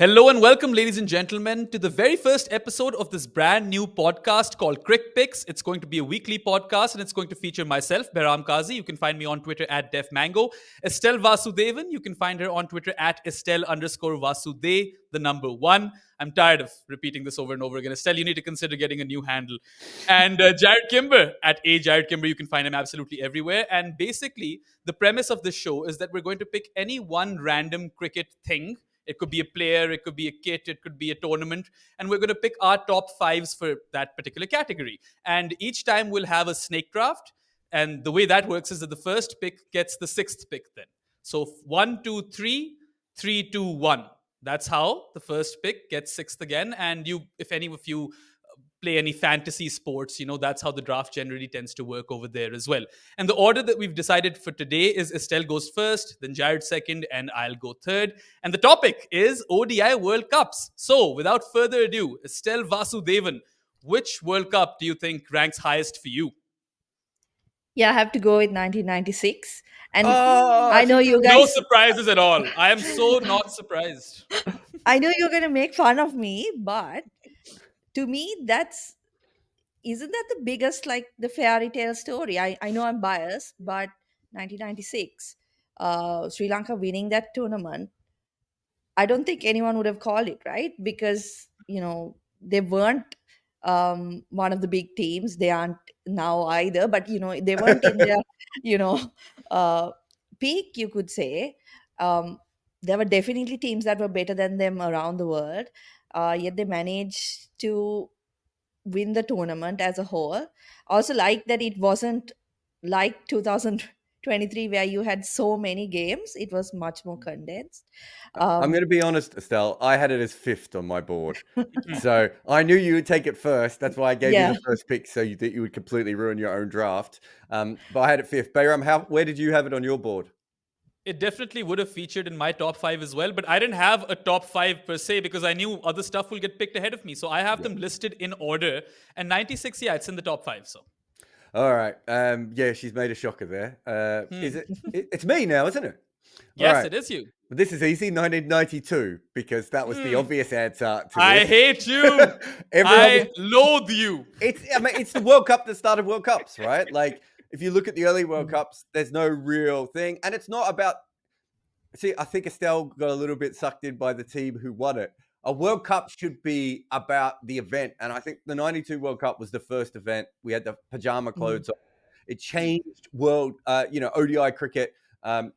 Hello and welcome, ladies and gentlemen, to the very first episode of this brand new podcast called Crickpicks. It's going to be a weekly podcast and it's going to feature myself, Behram. You can find me on Twitter at DefMango. Estelle Vasudevan, you can find her on Twitter at Estelle_Vasude, the number one. I'm tired of repeating this over and over again. Estelle, you need to consider getting a new handle. And Jarrod Kimber at Jarrod Kimber, you can find him absolutely everywhere. And basically, the premise of this show is that we're going to pick any one random cricket thing. It could be a player, it could be a kit, it could be a tournament. And we're going to pick our top fives for that particular category. And each time we'll have a snake draft. And the way that works is that the first pick gets the sixth pick then. So 1, 2, 3, 3, 2, 1. That's how the first pick gets sixth again. And you, if any of you play any fantasy sports, that's how the draft generally tends to work over there as well. And the order that we've decided for today is Estelle goes first, then Jarrod second, and I'll go third. And the topic is ODI World Cups. So without further ado, Estelle Vasudevan, which World Cup do you think ranks highest for you? Yeah, I have to go with 1996. And Oh, I know you No guys, surprises at all. I am so not surprised. I know you're going to make fun of me, but to me, isn't that the biggest, like the fairy tale story? I know I'm biased, but 1996, Sri Lanka winning that tournament, I don't think anyone would have called it, right? Because, they weren't one of the big teams. They aren't now either, but, they weren't in their, you know, uh, peak, you could say. Um, there were definitely teams that were better than them around the world. Yet they managed to win the tournament as a whole. Also, like that it wasn't like 2023 where you had so many games. It was much more condensed. I'm Um, going to be honest, Estelle. I had it as fifth on my board. So I knew you would take it first. That's why I gave you yeah. the first pick so that you would completely ruin your own draft. But I had it fifth. Behram, where did you have it on your board? It definitely would have featured in my top five as well, but I didn't have a top five per se because I knew other stuff will get picked ahead of me. So I have Yeah. them listed in order. And 96, yeah, it's in the top five. So All right. Yeah, she's made a shocker there. Is it? It's me now, isn't it? All yes, right. it is you. But this is easy. 1992, because that was the obvious answer to I this. hate you. Everyone was I loathe you. it's the World Cup that started World Cups, right? Like if you look at the early World Cups, there's no real thing, and it's not about. See, I think Estelle got a little bit sucked in by the team who won it. A World Cup should be about the event, and I think the '92 World Cup was the first event. We had the pajama clothes on. It changed ODI cricket.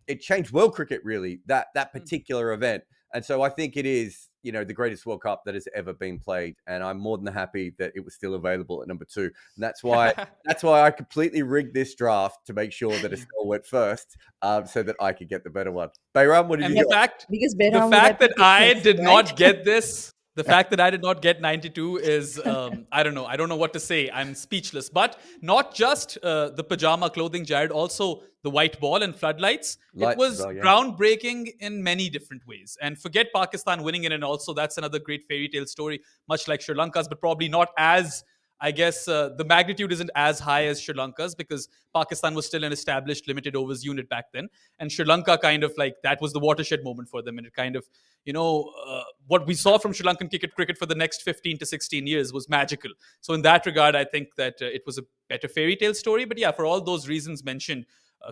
It changed world cricket really. That particular event, and so I think it is the greatest World Cup that has ever been played. And I'm more than happy that it was still available at number 2. And that's why I completely rigged this draft to make sure that Estelle went first, so that I could get the better one. Bayram, what did And you the get? fact, Because the Behram would have fact that picked it I first, did right? not get this, the fact that I did not get 92 is, I don't know. I don't know what to say. I'm speechless. But not just the pajama clothing, Jared, also the white ball and floodlights. It Lights as was well, yeah. groundbreaking in many different ways. And forget Pakistan winning it. And also, that's another great fairy tale story, much like Sri Lanka's, but probably not as. I guess the magnitude isn't as high as Sri Lanka's because Pakistan was still an established limited overs unit back then. And Sri Lanka kind of like that was the watershed moment for them. And it kind of, what we saw from Sri Lankan cricket for the next 15 to 16 years was magical. So in that regard, I think that it was a better fairy tale story. But yeah, for all those reasons mentioned,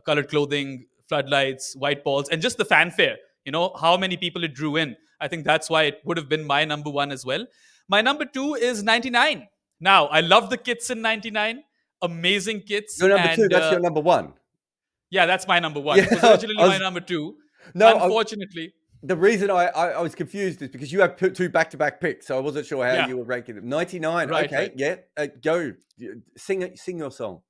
colored clothing, floodlights, white balls, and just the fanfare, how many people it drew in. I think that's why it would have been my number one as well. My number two is 99. Now, I love the kits in 99. Amazing kits. Your number 2. And That's your number 1. yeah, that's my number one. Yeah, It was originally my number two. no. Unfortunately. The reason I was confused is because you have put 2 back-to-back picks, so I wasn't sure how Yeah. you were ranking them. 99, Right, okay, right. yeah, go sing your song.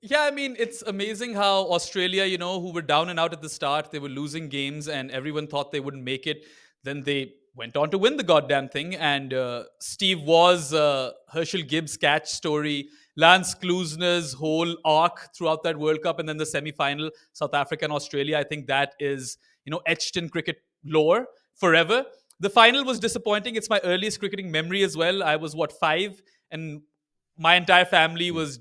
Yeah, I mean, it's amazing how Australia, who were down and out at the start, they were losing games and everyone thought they wouldn't make it. Then they went on to win the goddamn thing. And Steve Waugh's Herschel Gibbs catch story, Lance Klusner's whole arc throughout that World Cup, and then the semi-final, South Africa and Australia. I think that is, etched in cricket lore forever. The final was disappointing. It's my earliest cricketing memory as well. I was, 5? And my entire family was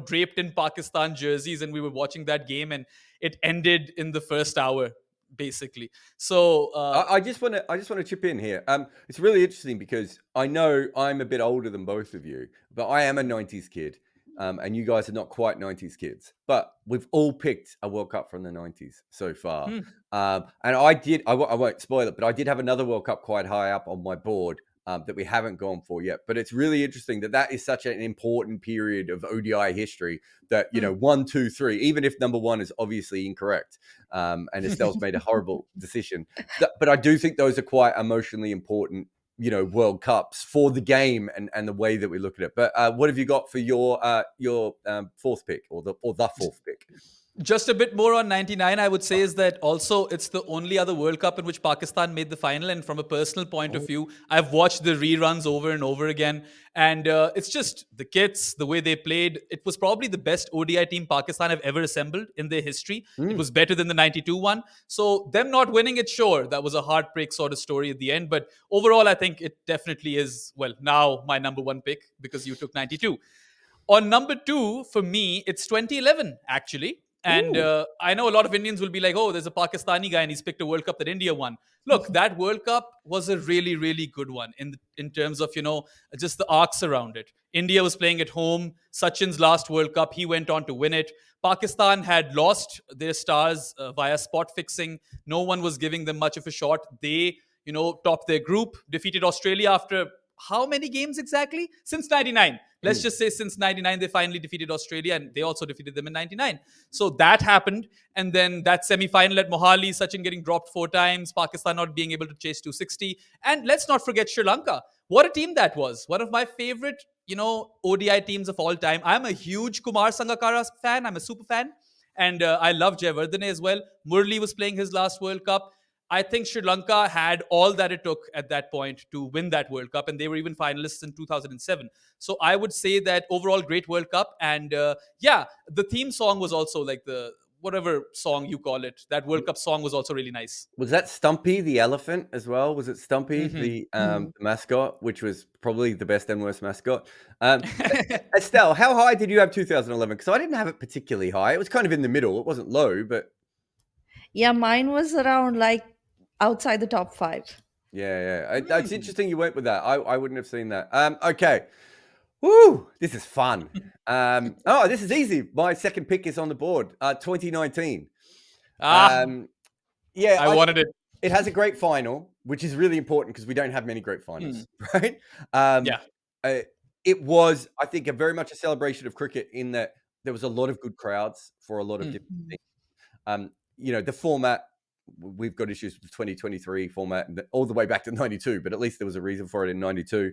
draped in Pakistan jerseys, and we were watching that game, and it ended in the first hour basically. So I just want to chip in here. It's really interesting because I know I'm a bit older than both of you, but I am a '90s kid, and you guys are not quite '90s kids. But we've all picked a World Cup from the '90s so far, and I won't spoil it, but I did have another World Cup quite high up on my board. That we haven't gone for yet, but it's really interesting that is such an important period of ODI history that 1, 2, 3, even if number 1 is obviously incorrect, and Estelle's made a horrible decision, but I do think those are quite emotionally important, World Cups for the game and the way that we look at it. But what have you got for your fourth pick or the fourth pick? Just a bit more on 99, I would say, is that also it's the only other World Cup in which Pakistan made the final. And from a personal point of view, I've watched the reruns over and over again. And it's just the kits, the way they played. It was probably the best ODI team Pakistan have ever assembled in their history. It was better than the 92 one. So them not winning it, sure, that was a heartbreak sort of story at the end. But overall, I think it definitely is, well, now my number 1 pick because you took 92. On number 2, for me, it's 2011, actually. And I know a lot of Indians will be like, oh, there's a Pakistani guy and he's picked a World Cup that India won. Look, that World Cup was a really, really good one in terms of, just the arcs around it. India was playing at home. Sachin's last World Cup, he went on to win it. Pakistan had lost their stars via spot fixing. No one was giving them much of a shot. They, topped their group, defeated Australia after how many games exactly? Since 99. Let's just say since 99, they finally defeated Australia and they also defeated them in 99. So that happened. And then that semi-final at Mohali, Sachin getting dropped 4 times, Pakistan not being able to chase 260. And let's not forget Sri Lanka. What a team that was. One of my favorite, ODI teams of all time. I'm a huge Kumar Sangakkara fan. I'm a super fan. And I love Jarrod as well. Murli was playing his last World Cup. I think Sri Lanka had all that it took at that point to win that World Cup, and they were even finalists in 2007. So I would say that overall, great World Cup. And the theme song was also like the whatever song you call it. That World Cup song was also really nice. Was that Stumpy the elephant as well? Was it Stumpy the mascot, which was probably the best and worst mascot? Estelle, how high did you have 2011? Because I didn't have it particularly high. It was kind of in the middle. It wasn't low, but Yeah, mine was around like outside the top 5. yeah. It's interesting you went with that. I wouldn't have seen that. Okay. Woo, this is fun. This is easy. My second pick is on the board. 2019. I wanted it. It has a great final, which is really important because we don't have many great finals, right? It was, I think, very much a celebration of cricket in that there was a lot of good crowds for a lot of different things. The format, we've got issues with the 2023 format all the way back to 92, but at least there was a reason for it in 92.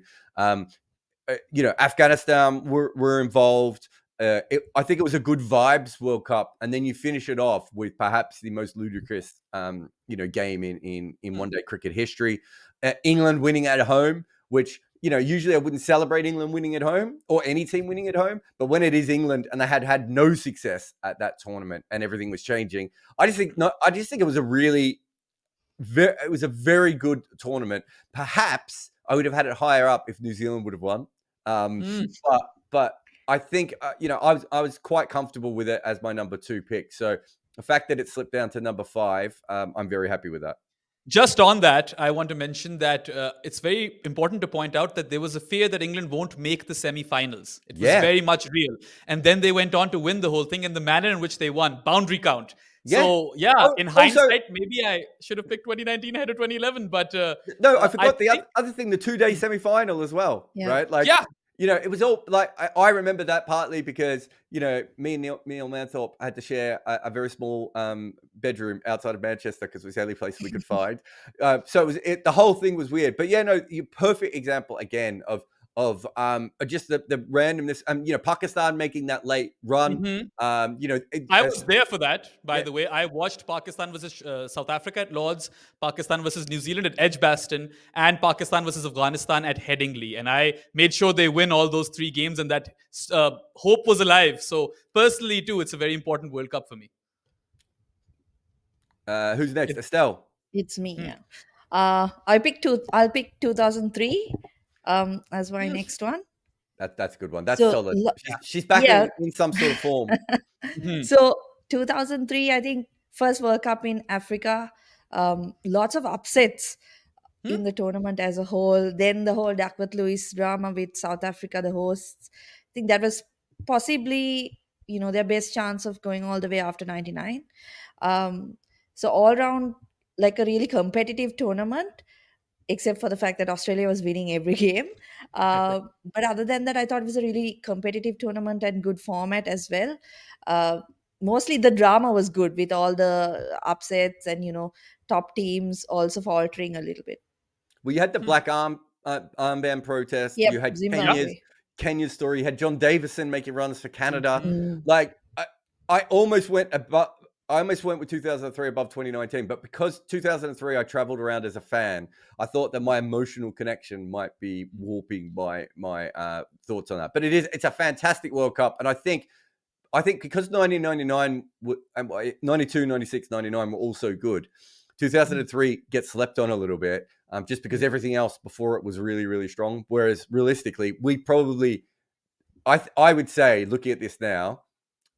Afghanistan were involved. I think it was a good vibes World Cup, and then you finish it off with perhaps the most ludicrous, game in one-day cricket history. England winning at home, which usually I wouldn't celebrate England winning at home or any team winning at home, but when it is England and they had no success at that tournament and everything was changing, I just think it was it was a very good tournament. Perhaps I would have had it higher up if New Zealand would have won. But I think I was quite comfortable with it as my number 2 pick. So the fact that it slipped down to number 5, I'm very happy with that. Just on that, I want to mention that it's very important to point out that there was a fear that England won't make the semi-finals. It was very much real. And then they went on to win the whole thing, and the manner in which they won, boundary count. Yeah. So, in hindsight, maybe I should have picked 2019 ahead of 2011 . But no, I forgot the other thing, the 2-day semi-final as well, right? Like, it was all like, I remember that partly because, me and Neil Manthorpe had to share a very small bedroom outside of Manchester because it was the only place we could find. So the whole thing was weird. But your perfect example again of just the randomness. Pakistan making that late run. I was there for that, by the way. I watched Pakistan versus South Africa at Lords, Pakistan versus New Zealand at Edgbaston, and Pakistan versus Afghanistan at Headingley. And I made sure they win all those 3 games, and that hope was alive. So personally, too, it's a very important World Cup for me. Who's next? Estelle. It's me. Yeah. I'll pick 2003 as my next one. That's a good one. That's solid. She's back in some sort of form. So 2003, I think, first World Cup in Africa. Lots of upsets Hmm? in the tournament as a whole. Then the whole Duckworth Lewis drama with South Africa, the hosts. I think that was possibly, their best chance of going all the way after 99. Um, so all round, like a really competitive tournament, except for the fact that Australia was winning every game. But other than that, I thought it was a really competitive tournament and good format as well. Uh, Mostly the drama was good with all the upsets and, top teams also faltering a little bit. Well, you had the Hmm. black armband protest. Yep, You had Yeah. Zimbabwe. Kenya's story. You had John Davison making runs for Canada. Mhm. Mm. Like I almost went above. I almost went with 2003 above 2019, but because 2003 I traveled around as a fan, I thought that my emotional connection might be warping my thoughts on that. But it's a fantastic World Cup, and I think because 1999, 92, 96, 99 were also good. 2003 gets slept on a little bit, just because everything else before it was really, really strong. Whereas realistically, we probably, I would say, looking at this now,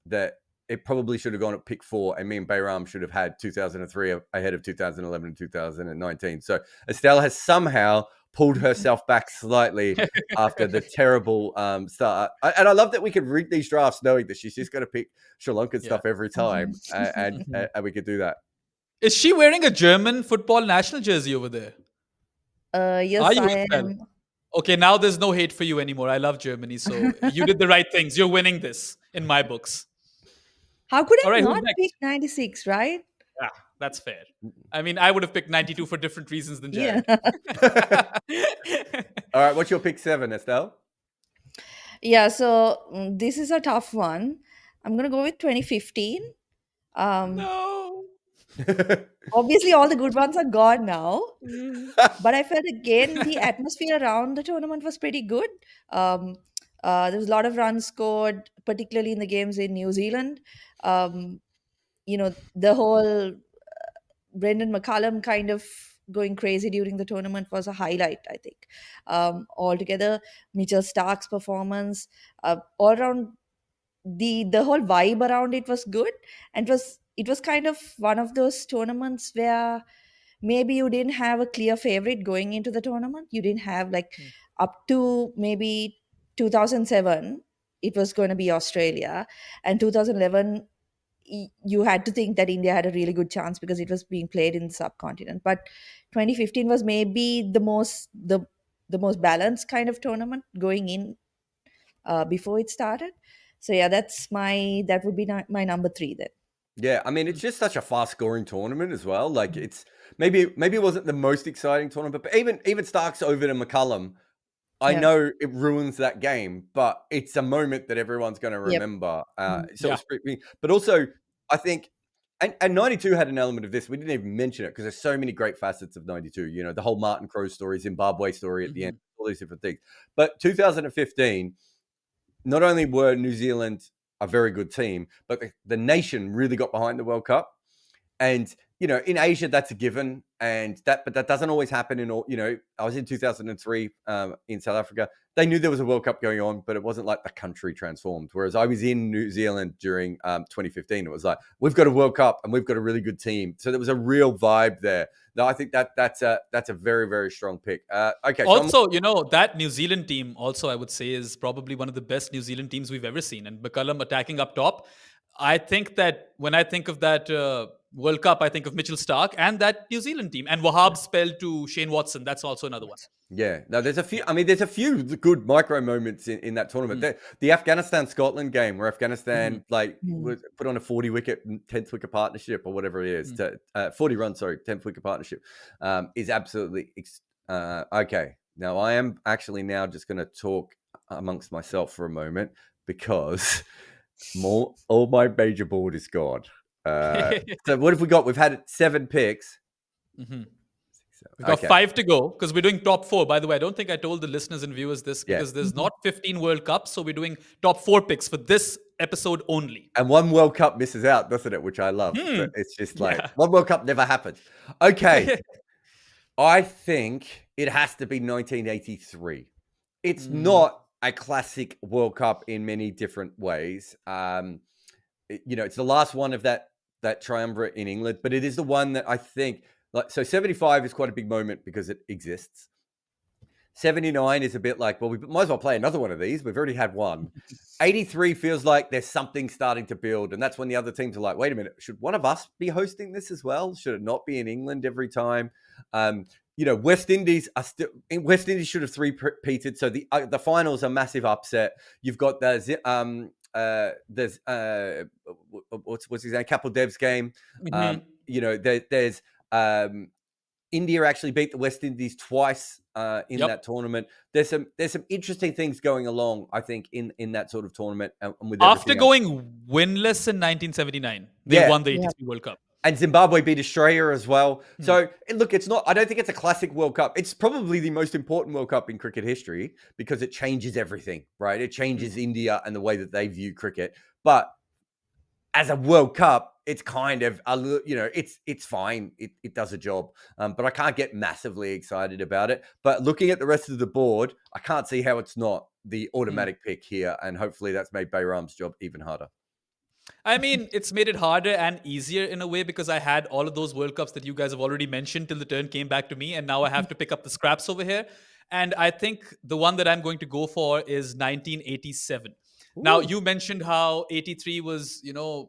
that it probably should have gone at pick 4, and me and Behram should have had 2003 ahead of 2011 and 2019. So Estelle has somehow pulled herself back slightly after the terrible start. And I love that we could read these drafts knowing that she's just going to pick Sri Lankan Yeah. stuff every time, and we could do that. Is she wearing a German football national jersey over there? Are Yes, you, I Estelle? am. Okay, now there's no hate for you anymore. I love Germany, so you did the right things. You're winning this in my books. How could All I right, who's not pick next? 96, right? Yeah, that's fair. I mean, I would have picked 92 for different reasons than Yeah. Jarrod. All right, what's your pick 7, Estelle? Yeah, so this is a tough one. I'm going to go with 2015. Um, No. Obviously, all the good ones are gone now. Mm. But I felt again the atmosphere around the tournament was pretty good. Um, there was a lot of runs scored, particularly in the games in New Zealand. Um, the whole Brendan McCullum kind of going crazy during the tournament was a highlight, I think. Altogether, Mitchell Stark's performance, all around the whole vibe around it was good, and it was kind of one of those tournaments where maybe you didn't have a clear favorite going into the tournament. You didn't have like up to maybe 2007 it was going to be Australia, and 2011 you had to think that India had a really good chance because it was being played in the subcontinent. But 2015 was maybe the most balanced kind of tournament going in before it started. So yeah, that would be my number 3 then. Yeah, I mean, it's just such a fast-scoring tournament as well. Like, it's maybe it wasn't the most exciting tournament, but even Starks over to McCullum, I Yeah. know it ruins that game, but it's a moment that everyone's going to Yep. remember. Mm. So Yeah. it's pretty, but also I think, and 92 had an element of this. We didn't even mention it because there's so many great facets of 92. You know, the whole Martin Crowe story, Zimbabwe story at the end, Mhm. all these different things. But 2015, not only were New Zealand a very good team, but the nation really got behind the World Cup. And in Asia, that's a given, but that doesn't always happen in all. I was in 2003 in South Africa. They knew there was a World Cup going on, but it wasn't like the country transformed. Whereas I was in New Zealand during 2015. It was like, we've got a World Cup and we've got a really good team. So there was a real vibe there. No, I think that's a very, very strong pick. Okay, so Also, that New Zealand team, also, I would say, is probably one of the best New Zealand teams we've ever seen. And McCullum attacking up top. I think that when I think of that World Cup, I think of Mitchell Stark and that New Zealand team. And Wahab's spell to Shane Watson. That's also another one. yeah, no, there's a few. Yeah. I mean, there's a few good micro moments in that tournament. Mm. The Afghanistan Scotland game, where Afghanistan Mhm. Mm. was put on a 40 wicket, 10th wicket partnership, or whatever it is, Mm. to 40 runs, sorry, 10th wicket partnership, is absolutely okay. Now, I am actually now just going to talk amongst myself for a moment because all my major board is gone. So what have we got? We've had 7 picks. Mhm. We've got Okay, 5 to go because we're doing top 4. By the way, I don't think I told the listeners and viewers this yeah. because there's Mhm. not 15 World Cups. So we're doing top 4 picks for this episode only. And one World Cup misses out, doesn't it? Which I love. Hmm. But it's just like Yeah. one World Cup never happens. Okay. I think it has to be 1983. It's Mm. not a classic World Cup in many different ways. It's the last one of that triumvirate in England, but it is the one that I think Like, so 75 is quite a big moment because it exists. 79 is a bit like, well, we might as well play another one of these. We've already had one. 83 feels like there's something starting to build. And that's when the other teams are like, wait a minute, should one of us be hosting this as well? Should it not be in England every time? West Indies should have three-peated. So the finals are massive upset. You've got there's what's his name? Kapildev's game. There's India actually beat the West Indies twice in that tournament. There's some interesting things going along, I think, in that sort of tournament. And with After going else. winless in 1979, they won the 83 World Cup. And Zimbabwe beat Australia as well. So, look, I don't think it's a classic World Cup. It's probably the most important World Cup in cricket history because it changes everything, right? It changes India and the way that they view cricket. But as a World Cup, it's kind of, it's fine. It does a job. But I can't get massively excited about it. But looking at the rest of the board, I can't see how it's not the automatic pick here. And hopefully that's made Behram's job even harder. I mean, it's made it harder and easier in a way because I had all of those World Cups that you guys have already mentioned till the turn came back to me. And now I have to pick up the scraps over here. And I think the one that I'm going to go for is 1987. Ooh. Now, you mentioned how 83 was,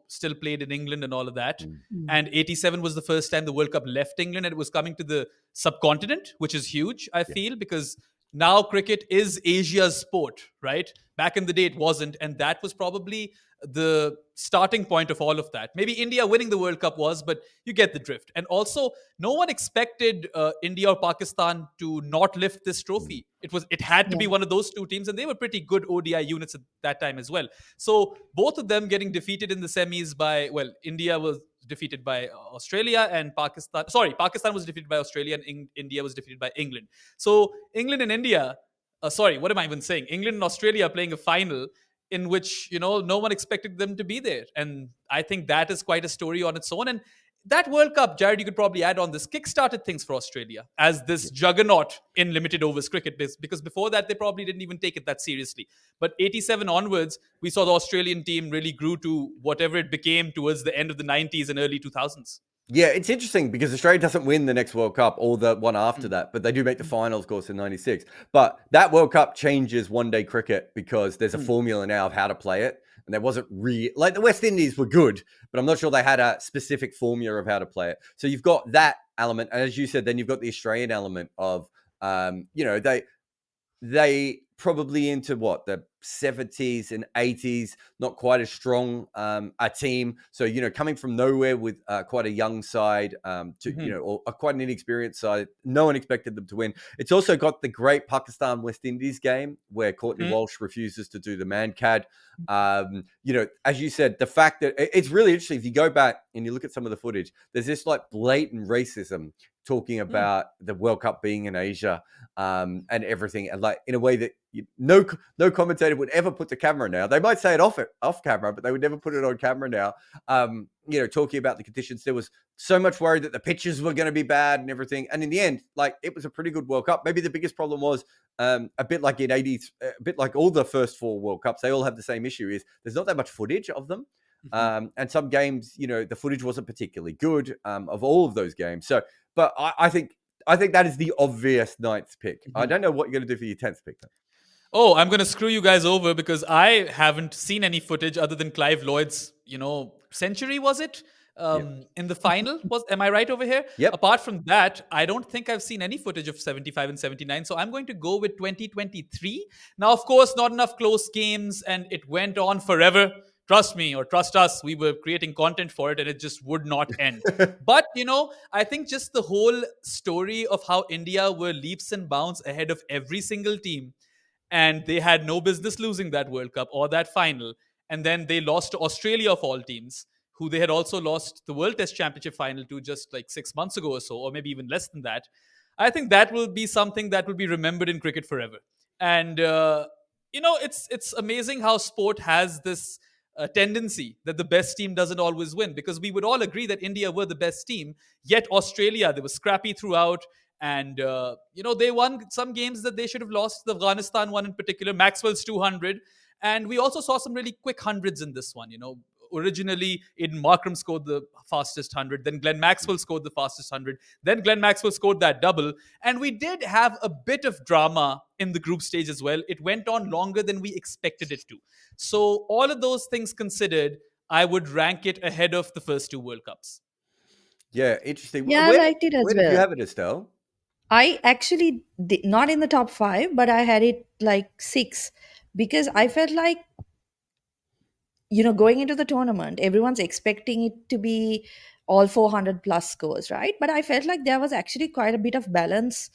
still played in England and all of that. And 87 was the first time the World Cup left England and it was coming to the subcontinent, which is huge, I feel, because now cricket is Asia's sport, right? Back in the day, it wasn't. And that was probably the starting point of all of that. Maybe India winning the World Cup was, but you get the drift. And also, no one expected India or Pakistan to not lift this trophy. It had to be one of those two teams, and they were pretty good ODI units at that time as well. So both of them getting defeated in the semis by, India was defeated by Australia and Pakistan. Sorry, Pakistan was defeated by Australia and India was defeated by England. So England and India, what am I even saying? England and Australia playing a final in which, no one expected them to be there. And I think that is quite a story on its own. And that World Cup, Jarrod, you could probably add on this, kickstarted things for Australia as this juggernaut in limited overs cricket, because before that, they probably didn't even take it that seriously. But 87 onwards, we saw the Australian team really grew to whatever it became towards the end of the 90s and early 2000s. Yeah, it's interesting because Australia doesn't win the next World Cup or the one after that, but they do make the finals, of course, in 96. But that World Cup changes one-day cricket because there's a formula now of how to play it. And there wasn't really, like the West Indies were good, but I'm not sure they had a specific formula of how to play it. So you've got that element. And as you said, then you've got the Australian element of, they probably into the 70s and 80s, not quite as strong a team. So, coming from nowhere with quite a young side or quite an inexperienced side, no one expected them to win. It's also got the great Pakistan-West Indies game where Courtney Walsh refuses to do the man-cad. As you said, the fact that it's really interesting. If you go back and you look at some of the footage, there's this blatant racism talking about the World Cup being in Asia and everything, and in a way that no commentator would ever put the camera now. They might say it off camera, but they would never put it on camera now. Talking about the conditions, there was so much worry that the pitches were going to be bad and everything. And in the end, it was a pretty good World Cup. Maybe the biggest problem was a bit like in 80s, a bit like all the first four World Cups, they all have the same issue: is there's not that much footage of them. And some games, the footage wasn't particularly good of all of those games. So, but I think that is the obvious ninth pick. I don't know what you're going to do for your 10th pick, though. Oh, I'm going to screw you guys over because I haven't seen any footage other than Clive Lloyd's, century, was it? In the final? Am I right over here? Yep. Apart from that, I don't think I've seen any footage of 75 and 79. So I'm going to go with 2023. Now, of course, not enough close games and it went on forever. Trust me or trust us, we were creating content for it and it just would not end. But, I think just the whole story of how India were leaps and bounds ahead of every single team. And they had no business losing that World Cup or that final. And then they lost to Australia of all teams, who they had also lost the World Test Championship final to just 6 months ago or so, or maybe even less than that. I think that will be something that will be remembered in cricket forever. And, it's amazing how sport has this tendency that the best team doesn't always win, because we would all agree that India were the best team, yet Australia, they were scrappy throughout. And, they won some games that they should have lost. The Afghanistan one in particular, Maxwell's 200. And we also saw some really quick hundreds in this one. originally Aiden Markram scored the fastest 100, then Glenn Maxwell scored the fastest 100, then Glenn Maxwell scored that double. And we did have a bit of drama in the group stage as well. It went on longer than we expected it to. So, all of those things considered, I would rank it ahead of the first two World Cups. Yeah, interesting. Yeah, I liked it Where as did you well. have it, Estelle? I actually did not in the top five, but I had it like six because I felt like, going into the tournament, everyone's expecting it to be all 400 plus scores, right? But I felt like there was actually quite a bit of balance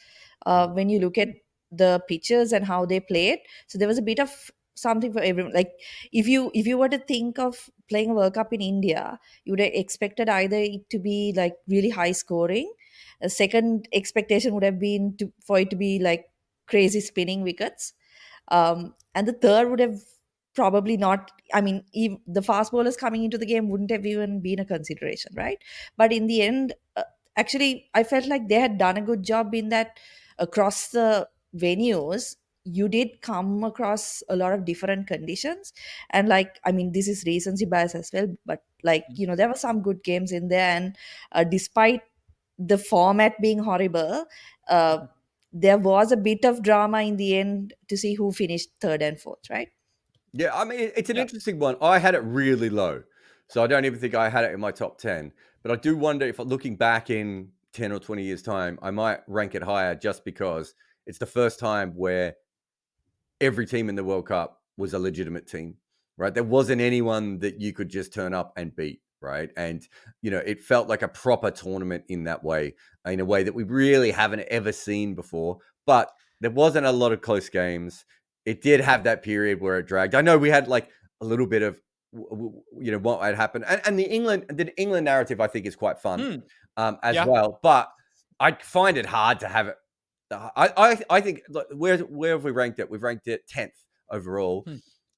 when you look at the pitches and how they played. So there was a bit of something for everyone. Like if you were to think of playing a World Cup in India, you would have expected either it to be like really high scoring. A second expectation would have been for it to be like crazy spinning wickets, and the third would have probably not. I mean, the fast bowlers coming into the game wouldn't have even been a consideration, right? But in the end, actually, I felt like they had done a good job in that across the venues. You did come across a lot of different conditions, and like, I mean, this is recency bias as well, but like, there were some good games in there, and despite the format being horrible, uh, there was a bit of drama in the end to see who finished third and fourth, right? Yeah, I mean, it's an Yeah. interesting one. I had it really low, so I don't even think I had it in my top 10. But I do wonder if looking back in 10 or 20 years' time, I might rank it higher just because it's the first time where every team in the World Cup was a legitimate team, right? There wasn't anyone that you could just turn up and beat, right? And, it felt like a proper tournament in that way, in a way that we really haven't ever seen before. But there wasn't a lot of close games. It did have that period where it dragged. I know we had like a little bit of, what had happened. And the England narrative, I think, is quite fun Hmm. as Yeah. well. But I find it hard to have it. I think where have we ranked it? We've ranked it 10th overall. Hmm.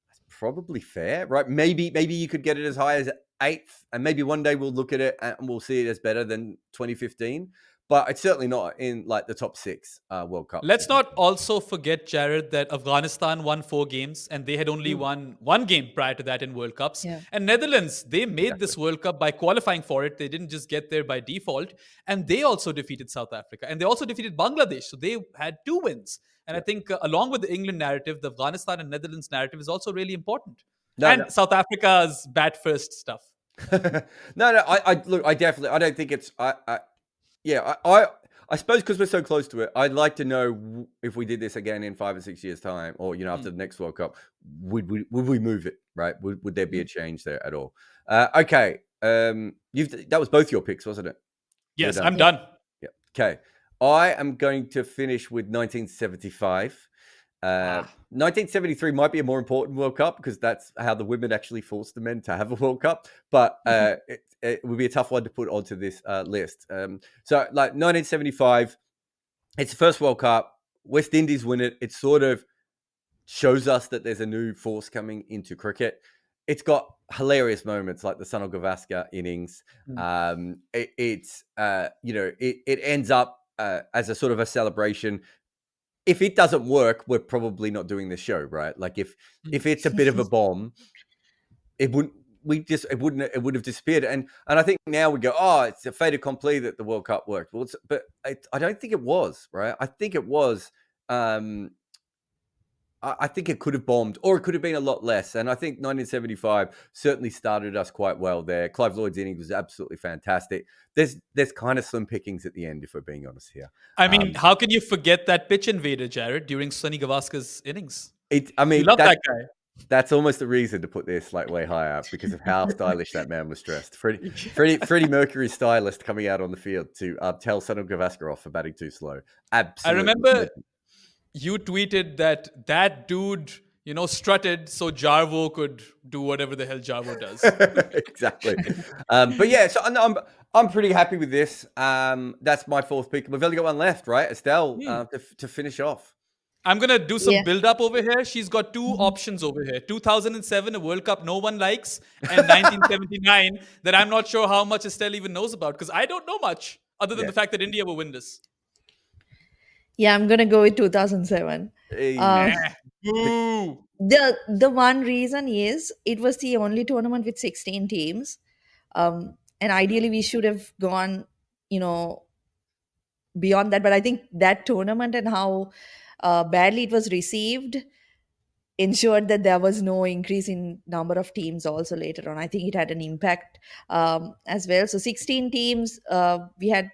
That's probably fair, right? Maybe you could get it as high as 8th, and maybe one day we'll look at it and we'll see it as better than 2015. But it's certainly not in like the top 6 World Cups. Let's not also forget, Jared, that Afghanistan won 4 games and they had only Mm, won one game prior to that in World Cups. Yeah. And Netherlands, they made exactly. this World Cup by qualifying for it. They didn't just get there by default. And they also defeated South Africa and they also defeated Bangladesh. So they had 2 wins. And I Yeah. think, along with the England narrative, the Afghanistan and Netherlands narrative is also really important. No, no. And South Africa's bat first stuff. No. I look. I definitely. I don't think it's. Yeah. I suppose because we're so close to it, I'd like to know if we did this again in 5 or 6 years' time, or after the next World Cup, would we move it? Right? Would there be a change there at all? Okay. That was both your picks, wasn't it? You're Yes, done. I'm done. Yeah. Okay. I am going to finish with 1975. Ah. 1973 might be a more important World Cup because that's how the women actually forced the men to have a World Cup. But it would be a tough one to put onto this list. So, like 1975, it's the first World Cup. West Indies win it. It sort of shows us that there's a new force coming into cricket. It's got hilarious moments like the Sunil Gavaskar innings. It ends up as a sort of a celebration. If it doesn't work, we're probably not doing this show, right? Like if it's a bit of a bomb, it wouldn't. It would have disappeared. And I think now we go, oh, it's a fait accompli that the World Cup worked. Well, I don't think it was, right? I think it was. I think it could have bombed, or it could have been a lot less. And I think 1975 certainly started us quite well there. Clive Lloyd's innings was absolutely fantastic. There's kind of slim pickings at the end, if we're being honest here. I mean, how can you forget that pitch invader, Jared, during Sonny Gavaskar's innings? I You mean, love that guy. that's almost the reason to put this like way higher up because of how stylish that man was dressed. Freddie Mercury's stylist coming out on the field to tell Sunil Gavaskar off for batting too slow. I Absolutely. remember you tweeted that dude, strutted so Jarvo could do whatever the hell Jarvo does. Exactly. But yeah, so I'm pretty happy with this. That's my fourth pick. We've only got one left, right, Estelle, to finish off. I'm going to do some Yeah. build up over here. She's got 2 Mhm. options over here. 2007, a World Cup no one likes, and 1979 that I'm not sure how much Estelle even knows about because I don't know much other than Yeah. the fact that India will win this. Yeah, I'm gonna go with 2007. Hey. Uh, Boo. The one reason is it was the only tournament with 16 teams, and ideally we should have gone, you know, beyond that. But I think that tournament and how badly it was received ensured that there was no increase in number of teams also later on. I think it had an impact as well. So 16 teams. We had, I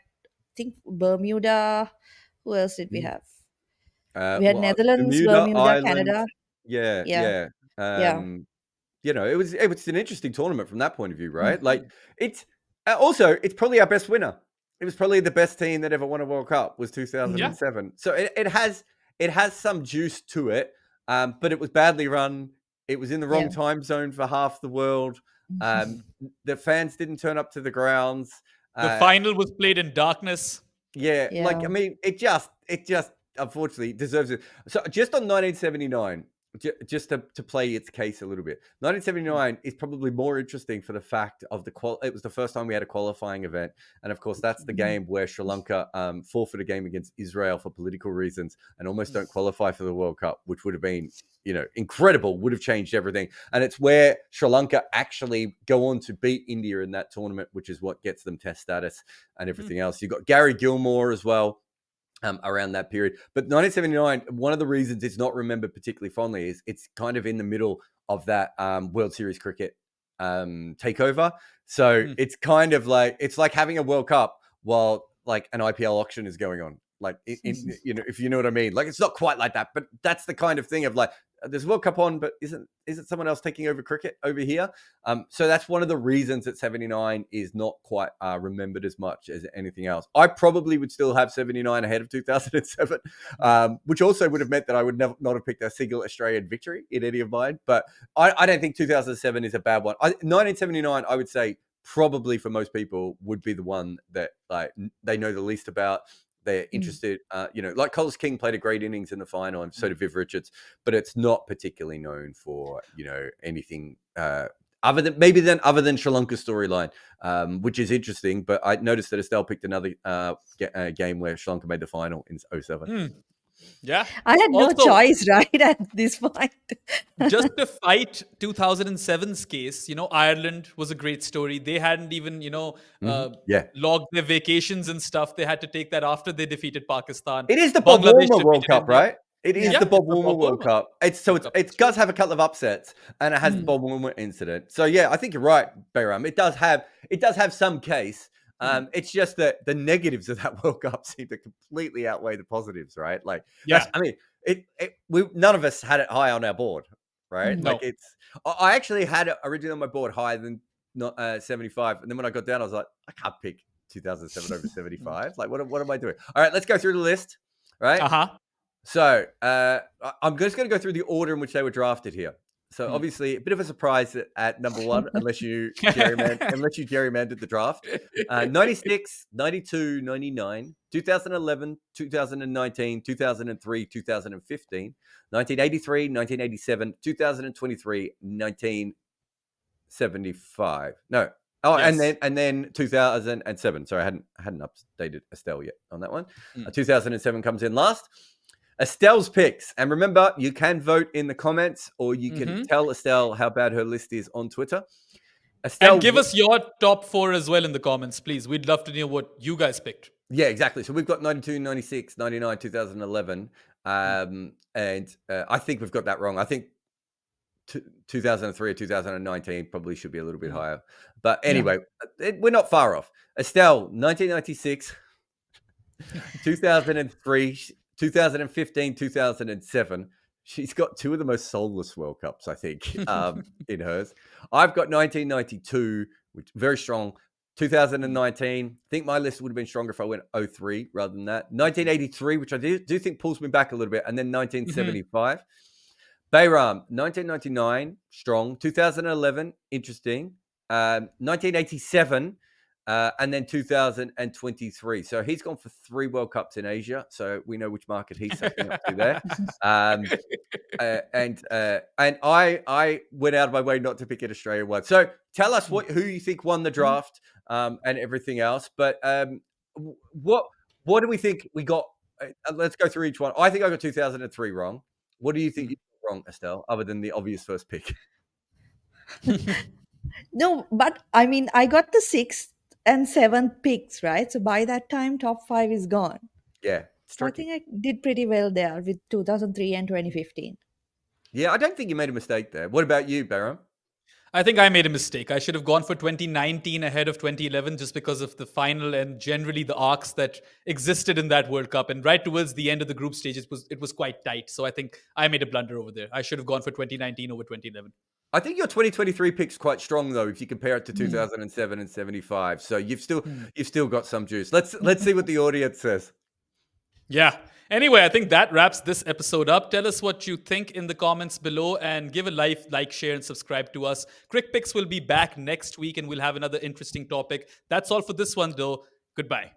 think, Bermuda. Who else did we have? We had Well, Netherlands, Bermuda, Bermuda, Ireland. Canada. Yeah, Yeah, yeah. yeah. It was an interesting tournament from that point of view, right? Mm. Like it's also it's probably our best winner. It was probably the best team that ever won a World Cup was Yeah. 2007. So it has some juice to it, but it was badly run. It was in the wrong Yeah. time zone for half the world. Um, the fans didn't turn up to the grounds. The Uh, final was played in darkness. yeah, like I Yeah. mean, it just unfortunately deserves it. So just on 1979, just to play its case a little bit, 1979 is probably more interesting for the fact of it was the first time we had a qualifying event, and of course that's the game where Sri Lanka forfeit a game against Israel for political reasons and almost don't qualify for the World Cup, which would have been incredible, would have changed everything. And it's where Sri Lanka actually go on to beat India in that tournament, which is what gets them test status and everything else. You've got Gary Gilmore as well around that period. But 1979, one of the reasons it's not remembered particularly fondly is it's kind of in the middle of that World Series cricket takeover. So it's kind of like, it's like having a World Cup while like an IPL auction is going on. Like, if you know what I mean. Like, it's not quite like that, but that's the kind of thing of like, there's World Cup on, but isn't someone else taking over cricket over here? So that's one of the reasons that 79 is not quite remembered as much as anything else. I probably would still have 79 ahead of 2007, which also would have meant that I would not have picked a single Australian victory in any of mine. But I don't think 2007 is a bad one. 1979, I would say, probably for most people would be the one that like they know the least about. They're interested, like Coles King played a great innings in the final, and so did Viv Richards, but it's not particularly known for anything other than Sri Lanka's storyline, which is interesting. But I noticed that Estelle picked another game where Sri Lanka made the final in 07. Yeah. I had no Also, choice, right, at this point. just to fight 2007's case, Ireland was a great story. They hadn't even, Yeah. logged their vacations and stuff. They had to take that after they defeated Pakistan. It is the Bob Bangladesh Woolmer World defeated Cup, India. right? It is Yeah, the Bob it's the Woolmer Bob World Woolmer Cup. World Cup. It does have a couple of upsets, and it has the Bob Woolmer incident. So yeah, I think you're right, Behram. It does have some case. It's just that the negatives of that World Cup seem to completely outweigh the positives, right? Like Yeah. I mean, none of us had it high on our board, right? No. Like I actually had it originally on my board higher than 75, and then when I got down, I was like, I can't pick 2007 over 75. Like, what am I doing? All right, let's go through the list. Right. Uh-huh. So I'm just going to go through the order in which they were drafted here. So obviously a bit of a surprise at number one, unless you gerrymandered the draft. 96, 92, 99, 2011, 2019, 2003, 2015, 1983, 1987, 2023, 1975. No. Oh, Yes. and then 2007. Sorry, I hadn't updated Estelle yet on that one. 2007 comes in last. Estelle's picks, and remember, you can vote in the comments, or you can tell Estelle how bad her list is on Twitter. Estelle, And give us your top 4 as well in the comments, please. We'd love to know what you guys picked. yeah, exactly. So we've got 92, 96, 99, 2011, and I think we've got that wrong. I think 2003 or 2019 probably should be a little bit higher. But anyway, we're not far off. Estelle, 1996, 2003, 2015, 2007. She's got two of the most soulless World Cups, I think, in hers. I've got 1992, which very strong. 2019, I think my list would have been stronger if I went 03 rather than that. 1983, which I do think pulls me back a little bit. And then 1975. Behram, 1999, strong. 2011, interesting. 1987, and then 2023. So he's gone for 3 World Cups in Asia. So we know which market he's sucking up to there. And I went out of my way not to pick an Australian one. So tell us who you think won the draft and everything else. But what do we think we got? Let's go through each one. I think I got 2003 wrong. What do you think you got wrong, Estelle, other than the obvious first pick? No, but I mean, I got the sixth and seventh picks, right? So by that time, top five is gone. Yeah, it's So I tricky. think I did pretty well there with 2003 and 2015. Yeah, I don't think you made a mistake there. What about you, Behram? I think I made a mistake. I should have gone for 2019 ahead of 2011 just because of the final and generally the arcs that existed in that World Cup. And right towards the end of the group stage, it was quite tight. So I think I made a blunder over there. I should have gone for 2019 over 2011. I think your 2023 pick's quite strong though, if you compare it to Hmm. 2007 and 75. So you've still Hmm. got some juice. Let's see what the audience says. Yeah. Anyway, I think that wraps this episode up. Tell us what you think in the comments below and give a like, share, and subscribe to us. Crickpicks will be back next week and we'll have another interesting topic. That's all for this one, though. Goodbye.